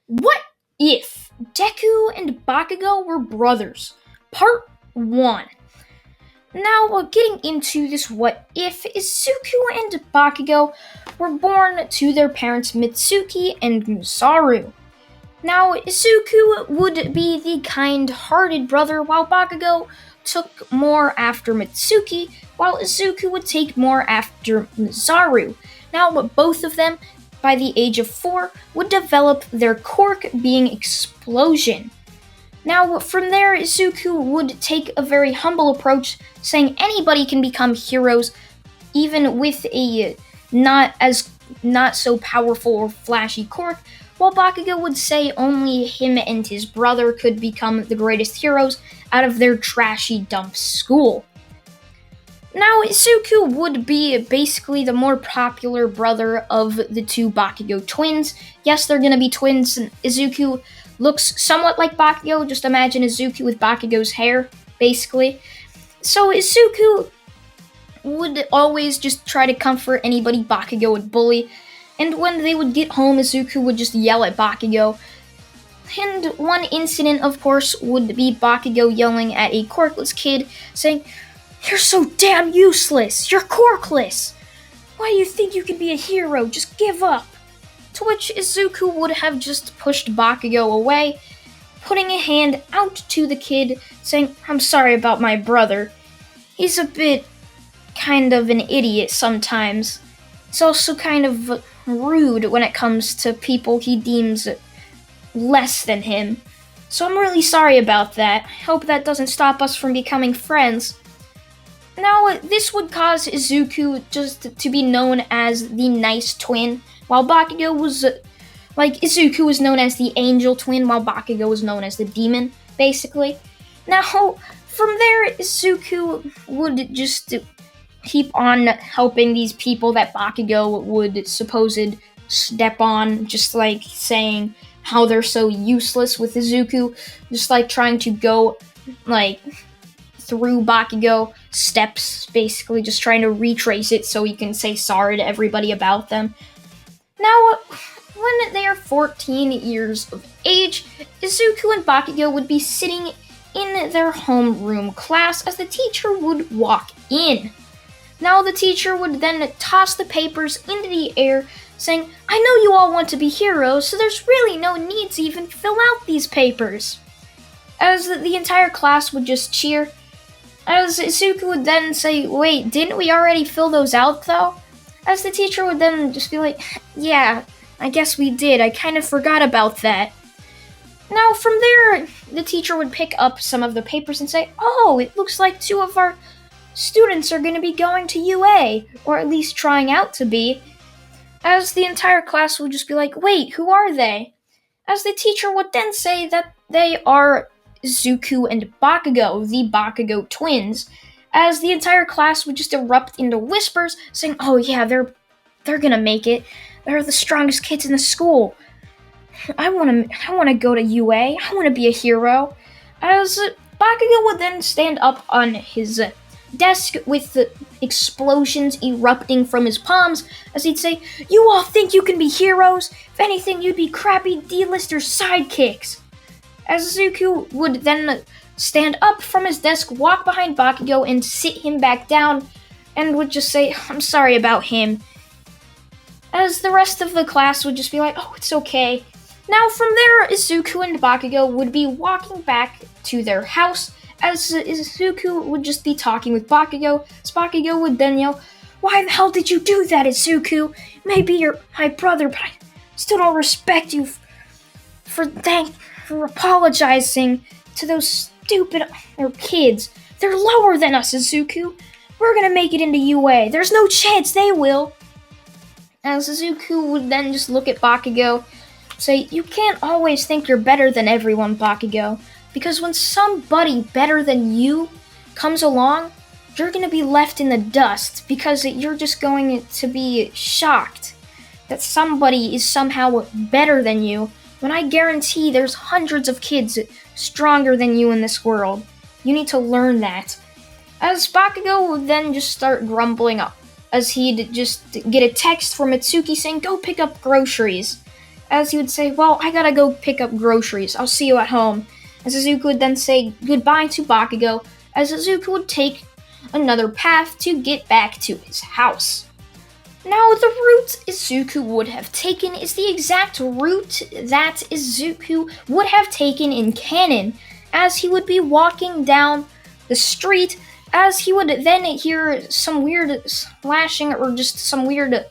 What if Deku and Bakugo were brothers? Part 1. Now, getting into this what if, Izuku and Bakugo were born to their parents Mitsuki and Musaru. Now, Izuku would be the kind-hearted brother, while Bakugo took more after Mitsuki, while Izuku would take more after Musaru. Now, both of them, by the age of 4, would develop their quirk being Explosion. Now, from there, Izuku would take a very humble approach, saying anybody can become heroes, even with a not so powerful or flashy quirk, while Bakugo would say only him and his brother could become the greatest heroes out of their trashy dump school. Now, Izuku would be basically the more popular brother of the two Bakugo twins. Yes, they're gonna be twins, and Izuku looks somewhat like Bakugo. Just imagine Izuku with Bakugo's hair, basically. So Izuku would always just try to comfort anybody Bakugo would bully, and when they would get home, Izuku would just yell at Bakugo. And one incident, of course, would be Bakugo yelling at a quirkless kid, saying, "You're so damn useless! You're quirkless! Why do you think you can be a hero? Just give up!" To which Izuku would have just pushed Bakugo away, putting a hand out to the kid, saying, "I'm sorry about my brother. He's a bit kind of an idiot sometimes. He's also kind of rude when it comes to people he deems less than him. So I'm really sorry about that. I hope that doesn't stop us from becoming friends." Now, this would cause Izuku just to be known as the nice twin, while Bakugo was, Izuku was known as the angel twin, while Bakugo was known as the demon, basically. Now, from there, Izuku would just keep on helping these people that Bakugo would supposed step on, just like saying how they're so useless with Izuku, just like trying to go, through Bakugo steps, basically just trying to retrace it so he can say sorry to everybody about them. Now, when they are 14 years of age, Izuku and Bakugo would be sitting in their homeroom class as the teacher would walk in. Now, the teacher would then toss the papers into the air, saying, "I know you all want to be heroes, so there's really no need to even fill out these papers." As the entire class would just cheer, as Izuku would then say, "Wait, didn't we already fill those out though?" As the teacher would then just be like, "Yeah, I guess we did. I kind of forgot about that." Now, from there, the teacher would pick up some of the papers and say, "Oh, it looks like 2 of our students are going to be going to UA, or at least trying out to be." As the entire class would just be like, "Wait, who are they?" As the teacher would then say that they are Izuku and Bakugo, the Bakugo twins, as the entire class would just erupt into whispers, saying, "Oh yeah, they're gonna make it. They're the strongest kids in the school. I wanna go to UA. I wanna be a hero." As Bakugo would then stand up on his desk with the explosions erupting from his palms, as he'd say, "You all think you can be heroes? If anything, you'd be crappy D-lister sidekicks." As Izuku would then stand up from his desk, walk behind Bakugo, and sit him back down, and would just say, "I'm sorry about him." As the rest of the class would just be like, "Oh, it's okay." Now, from there, Izuku and Bakugo would be walking back to their house, as Izuku would just be talking with Bakugo, as Bakugo would then yell, "Why the hell did you do that, Izuku? Maybe you're my brother, but I still don't respect you for apologizing to those stupid kids. They're lower than us, Izuku. We're gonna make it into UA. There's no chance they will." As Izuku would then just look at Bakugo, say, "You can't always think you're better than everyone, Bakugo, because when somebody better than you comes along, you're gonna be left in the dust because you're just going to be shocked that somebody is somehow better than you, when I guarantee there's hundreds of kids stronger than you in this world. You need to learn that." As Bakugo would then just start grumbling up, as he'd just get a text from Mitsuki saying, "Go pick up groceries." as he would say, well, I gotta go pick up groceries. I'll see you at home. As Izuku would then say goodbye to Bakugo, as Izuku would take another path to get back to his house. Now, the route Izuku would have taken is the exact route that Izuku would have taken in canon, as he would be walking down the street, as he would then hear some weird slashing or just some weird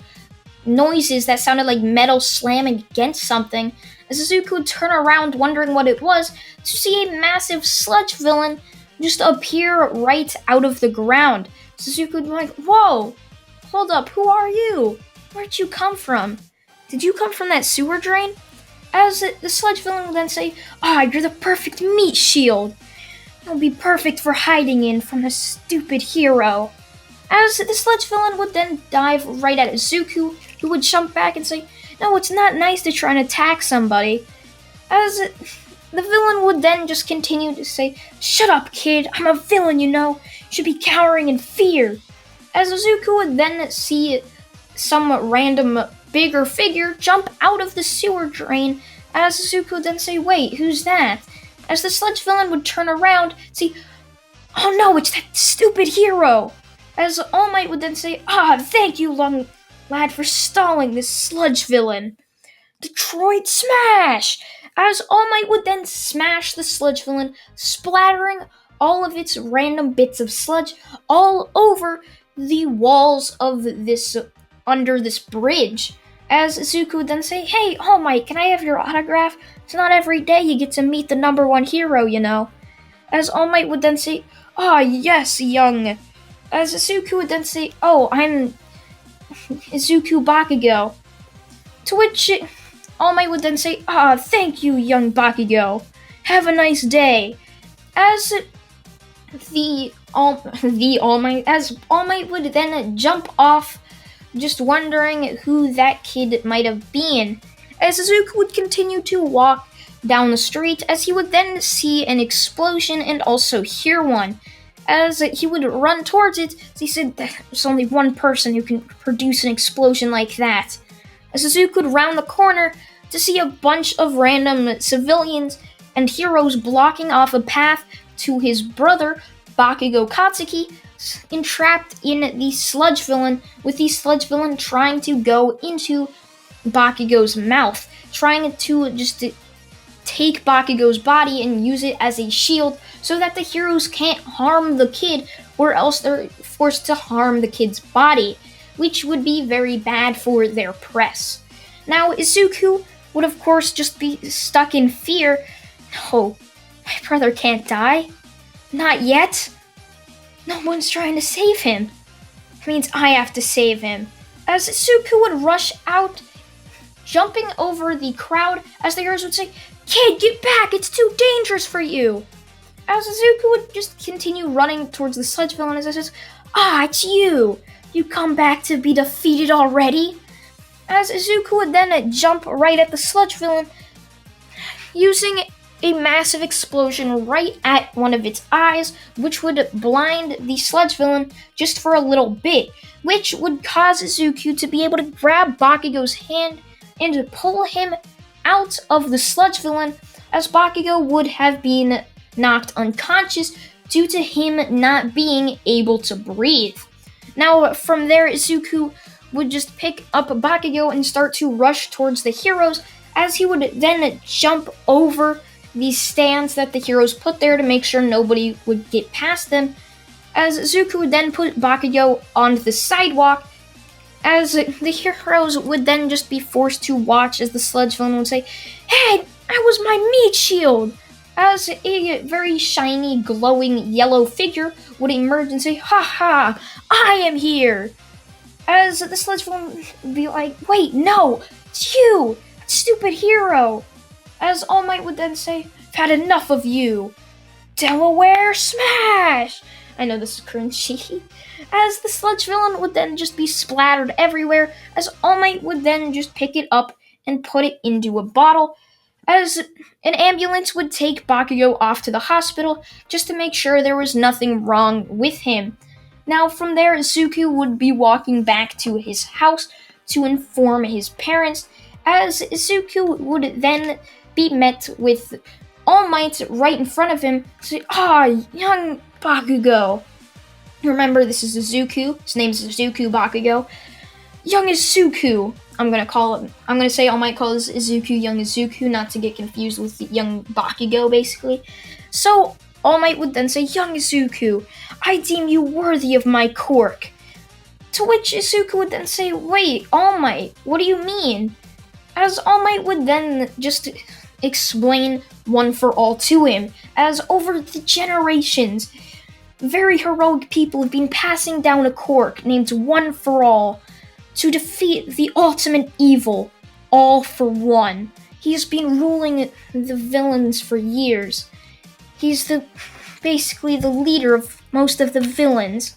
noises that sounded like metal slamming against something, as Izuku would turn around wondering what it was to see a massive sludge villain just appear right out of the ground. Izuku would be like, whoa! Hold up, who are you? Where'd you come from? Did you come from that sewer drain? As the sludge villain would then say, you're the perfect meat shield. You'll be perfect for hiding in from a stupid hero. As the sludge villain would then dive right at Izuku, who would jump back and say, no, it's not nice to try and attack somebody. As the villain would then just continue to say, shut up, kid, I'm a villain, you know. You should be cowering in fear. As Izuku would then see some random bigger figure jump out of the sewer drain, as Izuku would then say, wait, who's that? As the sludge villain would turn around, see, oh no, it's that stupid hero! As All Might would then say, thank you, long lad, for stalling this sludge villain. Detroit Smash! As All Might would then smash the sludge villain, splattering all of its random bits of sludge all over the walls of under this bridge. As Izuku would then say, hey, All Might, can I have your autograph? It's not every day you get to meet the number one hero, you know. As All Might would then say, yes, young. As Izuku would then say, I'm Izuku Bakugo. To which All Might would then say, thank you, young Bakugo. Have a nice day. As All Might would then jump off, just wondering who that kid might have been. As Izuku would continue to walk down the street, as he would then see an explosion and also hear one. As he would run towards it, he said there's only one person who can produce an explosion like that. As Izuku would round the corner to see a bunch of random civilians and heroes blocking off a path to his brother, Bakugo Katsuki, entrapped in the sludge villain, with the sludge villain trying to go into Bakugo's mouth, trying to just take Bakugo's body and use it as a shield so that the heroes can't harm the kid, or else they're forced to harm the kid's body, which would be very bad for their press. Now, Izuku would of course just be stuck in fear. No, my brother can't die. Not yet. No one's trying to save him. It means I have to save him. As Izuku would rush out, jumping over the crowd, as the heroes would say, kid, get back, it's too dangerous for you. As Izuku would just continue running towards the sludge villain, as I says, it's you. You come back to be defeated already? As Izuku would then jump right at the sludge villain, using a massive explosion right at one of its eyes, which would blind the sludge villain just for a little bit, which would cause Izuku to be able to grab Bakugo's hand and pull him out of the sludge villain, as Bakugo would have been knocked unconscious due to him not being able to breathe. Now, from there, Izuku would just pick up Bakugo and start to rush towards the heroes, as he would then jump over these stands that the heroes put there to make sure nobody would get past them, as Izuku would then put Bakugo on the sidewalk, as the heroes would then just be forced to watch as the sludge villain would say, hey, that was my meat shield! As a very shiny, glowing yellow figure would emerge and say, ha, I am here! As the sludge villain would be like, wait, no, it's you, that stupid hero! As All Might would then say, I've had enough of you! Delaware Smash! I know this is cringy. As the sludge villain would then just be splattered everywhere, as All Might would then just pick it up and put it into a bottle, as an ambulance would take Bakugo off to the hospital just to make sure there was nothing wrong with him. Now from there, Izuku would be walking back to his house to inform his parents, as Izuku would then be met with All Might right in front of him, say, young Bakugo. Remember, this is Izuku. His name's Izuku Bakugo. Young Izuku. I'm gonna say All Might calls Izuku young Izuku, not to get confused with young Bakugo, basically. So All Might would then say, young Izuku, I deem you worthy of my quirk. To which Izuku would then say, wait, All Might, what do you mean? As All Might would then just explain One for All to him, as over the generations, very heroic people have been passing down a quirk named One for All to defeat the ultimate evil, All for One. He's been ruling the villains for years. He's basically the leader of most of the villains.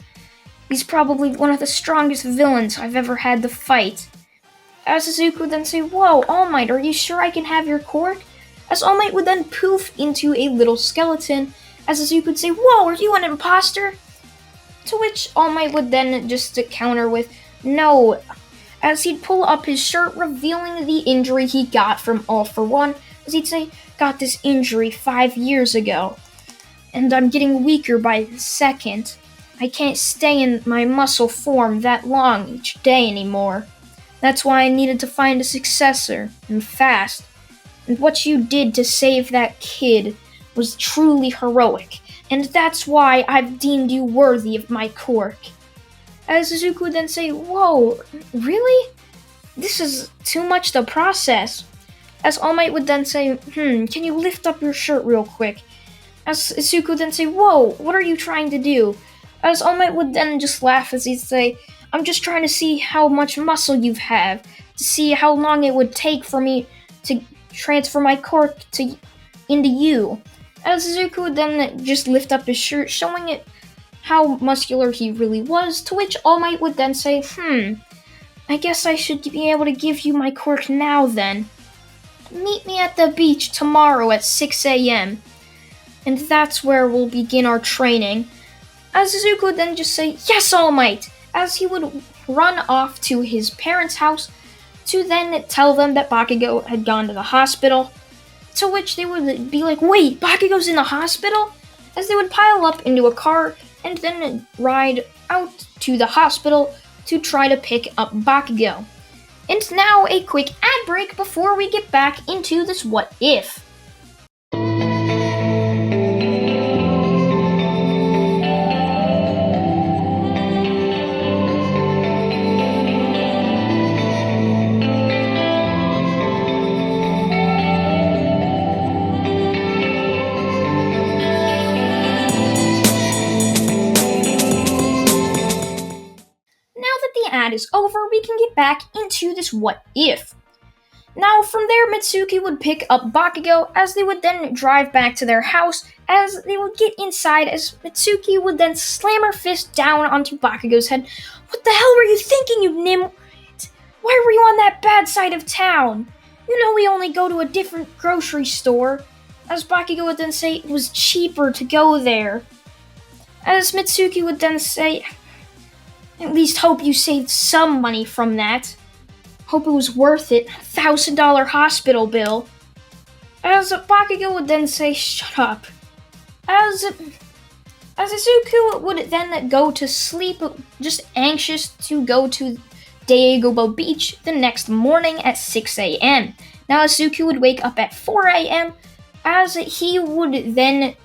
He's probably one of the strongest villains I've ever had to fight. As Izuku would then say, whoa, All Might, are you sure I can have your quirk? As All Might would then poof into a little skeleton, as Izuku would say, whoa, are you an imposter? To which All Might would then just counter with, no, as he'd pull up his shirt, revealing the injury he got from All for One, as he'd say, got this injury 5 years ago, and I'm getting weaker by the second. I can't stay in my muscle form that long each day anymore. That's why I needed to find a successor, and fast. And what you did to save that kid was truly heroic, and that's why I've deemed you worthy of my quirk. As Izuku would then say, whoa, really? This is too much to process. As All Might would then say, can you lift up your shirt real quick? As Izuku would then say, whoa, what are you trying to do? As All Might would then just laugh as he'd say, I'm just trying to see how much muscle you have, to see how long it would take for me to transfer my quirk into you. As Izuku would then just lift up his shirt, showing it how muscular he really was, to which All Might would then say, I guess I should be able to give you my quirk now then. Meet me at the beach tomorrow at 6 a.m. And that's where we'll begin our training. As Izuku would then just say, yes, All Might, as he would run off to his parents' house to then tell them that Bakugo had gone to the hospital, to which they would be like, wait, Bakugo's in the hospital? As they would pile up into a car and then ride out to the hospital to try to pick up Bakugo. And now a quick ad break before we get back into this what if. Ad is over, we can get back into this what if. Now from there, Mitsuki would pick up Bakugo as they would then drive back to their house as they would get inside as Mitsuki would then slam her fist down onto Bakugo's head. What the hell were you thinking, you nim? Why were you on that bad side of town? You know we only go to a different grocery store. As Bakugo would then say it was cheaper to go there. As Mitsuki would then say, at least hope you saved some money from that. Hope it was worth it. $1,000 hospital bill. As Bakugo would then say, shut up. As Izuku would then go to sleep, just anxious to go to Daigoba Beach the next morning at 6 a.m. Now Izuku would wake up at 4 a.m. as he would then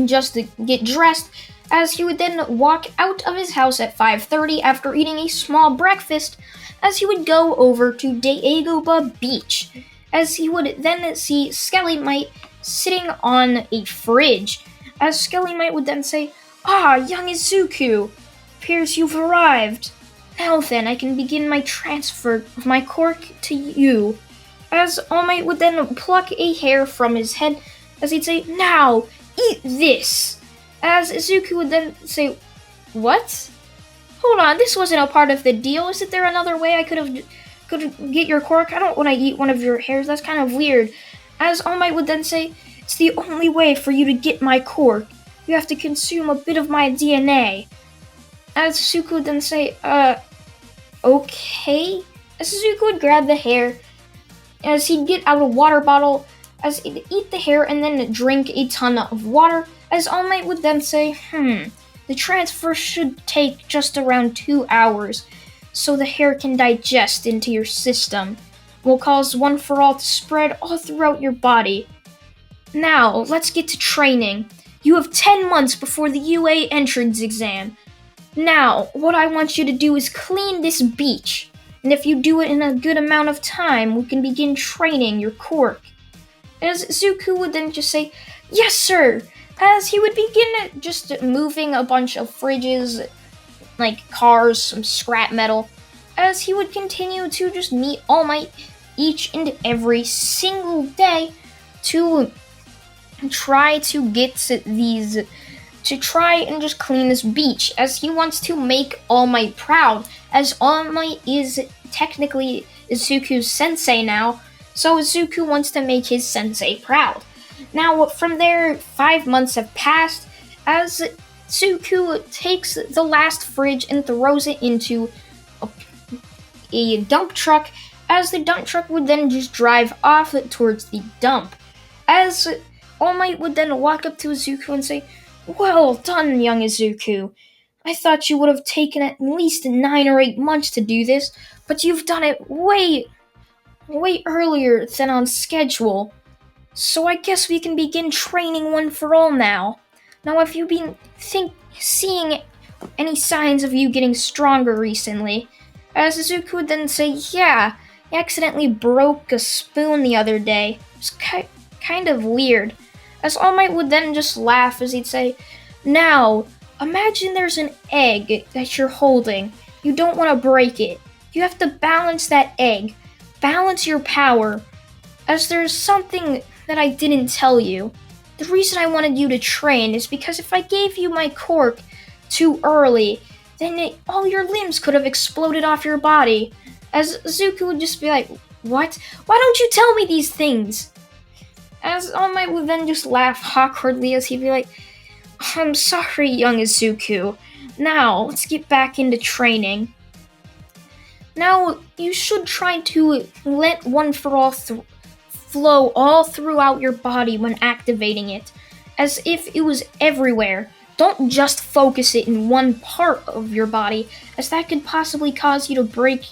just get dressed, as he would then walk out of his house at 5:30 after eating a small breakfast, as he would go over to Daigoba Beach, as he would then see Skelly Might sitting on a fridge, as Skelly Might would then say, young Izuku, appears you've arrived. Now then, I can begin my transfer of my quirk to you. As All Might would then pluck a hair from his head, as he'd say, now, eat this. As Izuku would then say, what? Hold on, this wasn't a part of the deal. Isn't there another way I could get your quirk? I don't want to eat one of your hairs. That's kind of weird. As All Might would then say, it's the only way for you to get my quirk. You have to consume a bit of my DNA. As Izuku would then say, okay. As Izuku would grab the hair as he'd get out a water bottle, as he'd eat the hair and then drink a ton of water, as All Might would then say, the transfer should take just around 2 hours, so the hair can digest into your system. Will cause One for All to spread all throughout your body. Now, let's get to training. You have 10 months before the UA entrance exam. Now, what I want you to do is clean this beach. And if you do it in a good amount of time, we can begin training your quirk. As Zuko would then just say, yes, sir! As he would begin just moving a bunch of fridges, like cars, some scrap metal, as he would continue to just meet All Might each and every single day to try to get these, to try and just clean this beach, as he wants to make All Might proud, as All Might is technically Izuku's sensei now, so Izuku wants to make his sensei proud. Now, from there, 5 months have passed, as Izuku takes the last fridge and throws it into a dump truck, as the dump truck would then just drive off towards the dump. As All Might would then walk up to Izuku and say, well done, young Izuku. I thought you would have taken at least 9 or 8 months to do this, but you've done it way earlier than on schedule. So I guess we can begin training One for All now. Now, have you been seeing any signs of you getting stronger recently? As Izuku would then say, yeah, I accidentally broke a spoon the other day. It's kind of weird. As All Might would then just laugh as he'd say, now, imagine there's an egg that you're holding. You don't want to break it. You have to balance that egg. Balance your power. As there's something that I didn't tell you. The reason I wanted you to train is because if I gave you my quirk too early, then all your limbs could have exploded off your body. As Zuko would just be like, what? Why don't you tell me these things? As All Might would then just laugh awkwardly as he'd be like, I'm sorry, young Izuku. Now, let's get back into training. Now, you should try to let One for All flow all throughout your body when activating it, as if it was everywhere. Don't just focus it in one part of your body, as that could possibly cause you to break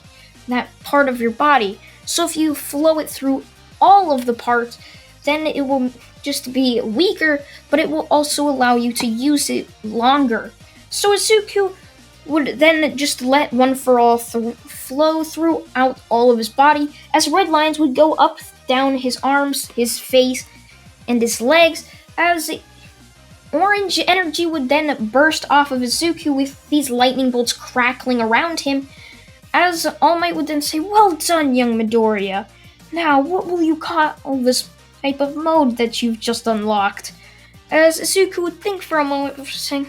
that part of your body. So if you flow it through all of the parts, then it will just be weaker, but it will also allow you to use it longer. So Izuku would then just let One for All flow throughout all of his body, as red lines would go up, down his arms, his face, and his legs, as orange energy would then burst off of Izuku with these lightning bolts crackling around him, as All Might would then say, well done, young Midoriya. Now, what will you call this type of mode that you've just unlocked? As Izuku would think for a moment before saying,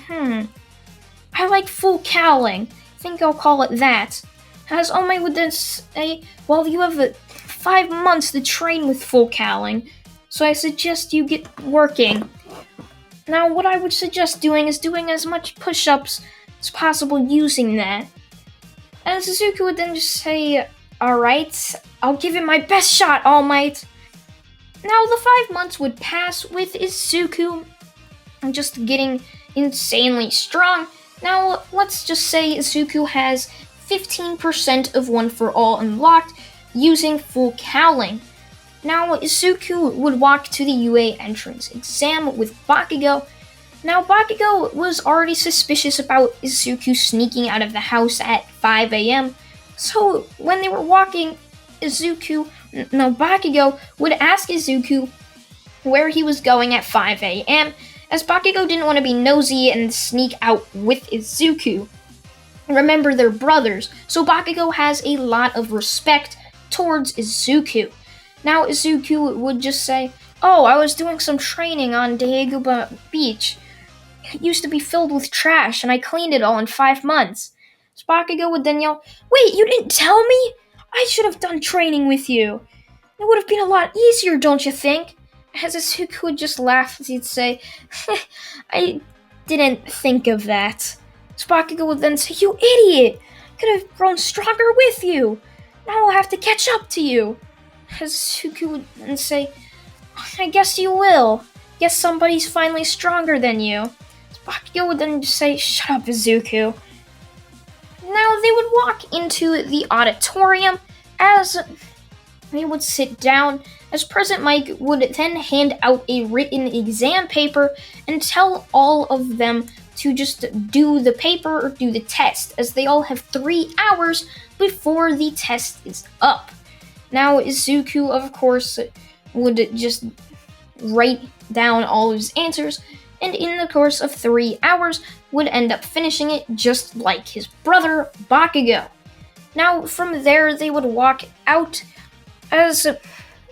I like full cowling. I think I'll call it that. As All Might would then say, well, you have 5 months to train with full cowling, so I suggest you get working. Now, what I would suggest doing is doing as much push-ups as possible using that. And Izuku would then just say, alright, I'll give it my best shot, All Might. Now, the 5 months would pass with Izuku just getting insanely strong. Now, let's just say Izuku has 15% of One for All unlocked using full cowling. Now, Izuku would walk to the UA entrance exam with Bakugo. Now, Bakugo was already suspicious about Izuku sneaking out of the house at 5 a.m. So, when they were walking, Bakugo would ask Izuku where he was going at 5 a.m., as Bakugo didn't want to be nosy and sneak out with Izuku. Remember, they're brothers, so Bakugo has a lot of respect towards Izuku. Now, Izuku would just say, oh, I was doing some training on Daeguba Beach. It used to be filled with trash, and I cleaned it all in 5 months. So Bakugo would then yell, wait, you didn't tell me? I should have done training with you. It would have been a lot easier, don't you think? As Izuku would just laugh as he'd say, I didn't think of that. So Bakugo would then say, you idiot! I could have grown stronger with you. Now I'll have to catch up to you. As Izuku would then say, I guess you will. Guess somebody's finally stronger than you. Bakugo would then just say, shut up, Izuku. Now they would walk into the auditorium as they would sit down, as President Mike would then hand out a written exam paper and tell all of them to just do the paper or do the test, as they all have 3 hours before the test is up. Now Izuku, of course, would just write down all of his answers, and in the course of 3 hours would end up finishing it just like his brother Bakugo. Now from there they would walk out, as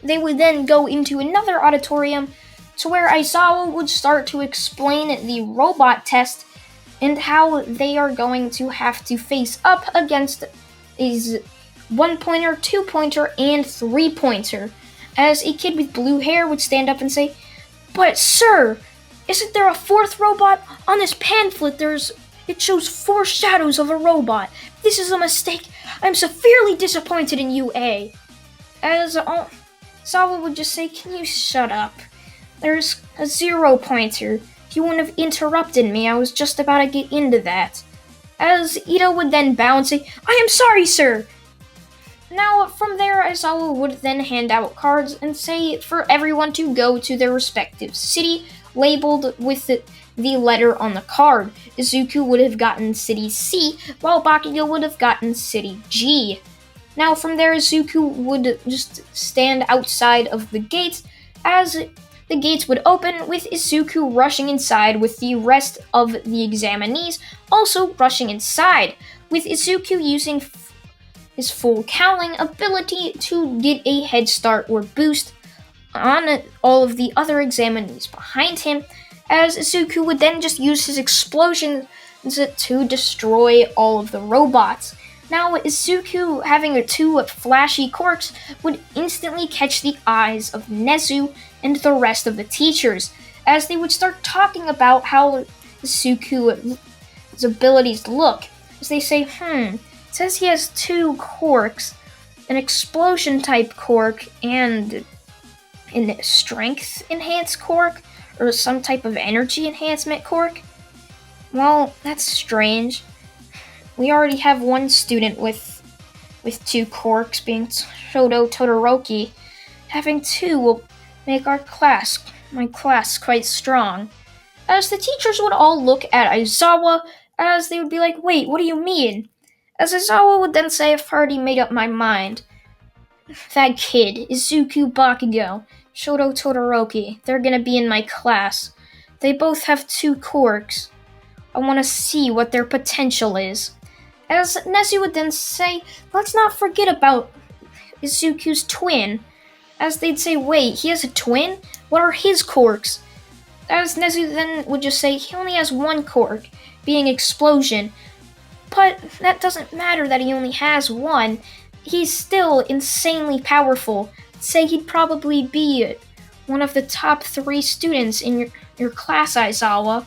they would then go into another auditorium to where Aizawa would start to explain the robot test and how they are going to have to face up against his 1-pointer, 2-pointer, and 3-pointer, as a kid with blue hair would stand up and say, but sir, isn't there a 4th robot? On this pamphlet it shows 4 shadows of a robot. This is a mistake. I'm severely disappointed in you, A. As Sawa would just say, can you shut up? There's a 0-pointer. You wouldn't have interrupted me. I was just about to get into that. As Ito would then bow and say, I am sorry, sir. Now, from there, Aizawa would then hand out cards and say for everyone to go to their respective city, labeled with the letter on the card. Izuku would have gotten City C, while Bakugo would have gotten City G. Now, from there, Izuku would just stand outside of the gates, as the gates would open, with Izuku rushing inside with the rest of the examinees also rushing inside, with Izuku using his full cowling ability to get a head start or boost on all of the other examinees behind him, as Izuku would then just use his explosions to destroy all of the robots. Now, Izuku, having 2 flashy quirks, would instantly catch the eyes of Nezu and the rest of the teachers, as they would start talking about how Izuku's abilities look, as they say, it says he has 2 quirks, an explosion type quirk and a strength enhanced quirk, or some type of energy enhancement quirk. Well, that's strange. We already have 1 student with 2 quirks, being Shoto Todoroki. Having 2 will make my class quite strong. As the teachers would all look at Aizawa, as they would be like, wait, what do you mean? As Aizawa would then say, I've already made up my mind. That kid, Izuku Bakugo, Shoto Todoroki, they're gonna be in my class. They both have 2 quirks. I want to see what their potential is. As Nezu would then say, let's not forget about Izuku's twin. As they'd say, wait, he has a twin? What are his quirks? As Nezu then would just say, he only has 1 quirk, being explosion. But that doesn't matter that he only has 1. He's still insanely powerful. Say he'd probably be one of the top 3 students in your class, Aizawa.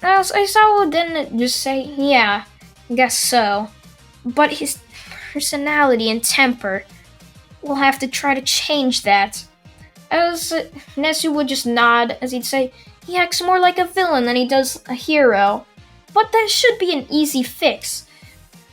As Aizawa would then just say, yeah, I guess so. But his personality and temper, we'll have to try to change that. As Nezu would just nod, as he'd say, he acts more like a villain than he does a hero. But that should be an easy fix.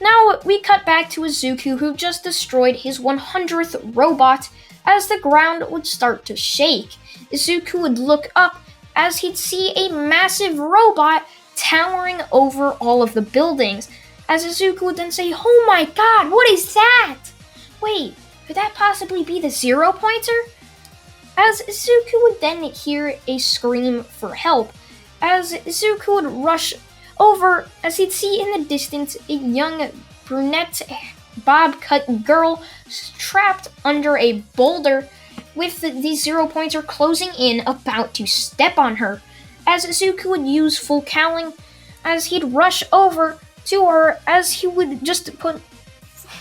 Now we cut back to Izuku, who just destroyed his 100th robot, as the ground would start to shake. Izuku would look up as he'd see a massive robot towering over all of the buildings, as Izuku would then say, oh my god, what is that? Wait, could that possibly be the 0-pointer? As Izuku would then hear a scream for help, as Izuku would rush over, as he'd see in the distance a young brunette bob-cut girl trapped under a boulder, with the 0-pointer closing in, about to step on her. As Izuku would use full cowling, as he'd rush over to her, as he would just put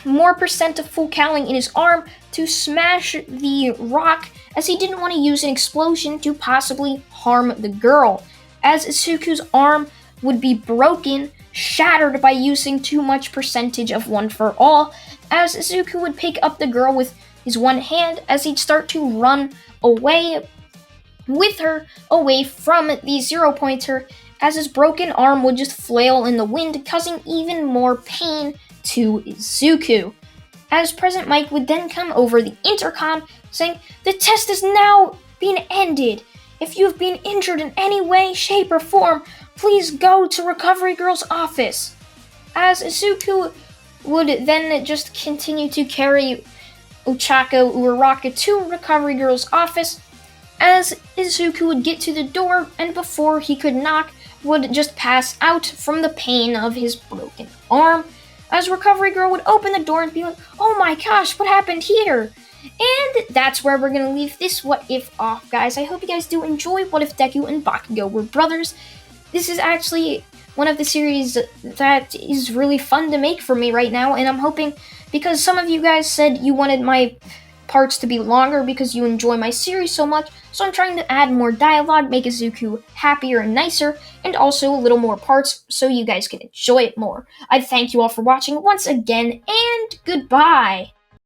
more percent of full cowling in his arm to smash the rock, as he didn't want to use an explosion to possibly harm the girl, as Izuku's arm would be broken, shattered by using too much percentage of One for All, as Izuku would pick up the girl with his one hand as he'd start to run away with her, away from the 0-pointer, as his broken arm would just flail in the wind, causing even more pain to Izuku. As President Mike would then come over the intercom saying, "The test is now being ended. If you've been injured in any way, shape, or form, please go to Recovery Girl's office." As Izuku would then just continue to carry Ochako Uraraka to Recovery Girl's office, as Izuku would get to the door, and before he could knock, would just pass out from the pain of his broken arm, as Recovery Girl would open the door and be like, "Oh my gosh, what happened here?" And that's where we're going to leave this What If off, guys. I hope you guys do enjoy What If Deku and Bakugo were brothers. This is actually one of the series that is really fun to make for me right now, and I'm hoping, because some of you guys said you wanted my parts to be longer because you enjoy my series so much, so I'm trying to add more dialogue, make Izuku happier and nicer, and also a little more parts so you guys can enjoy it more. I thank you all for watching once again, and goodbye!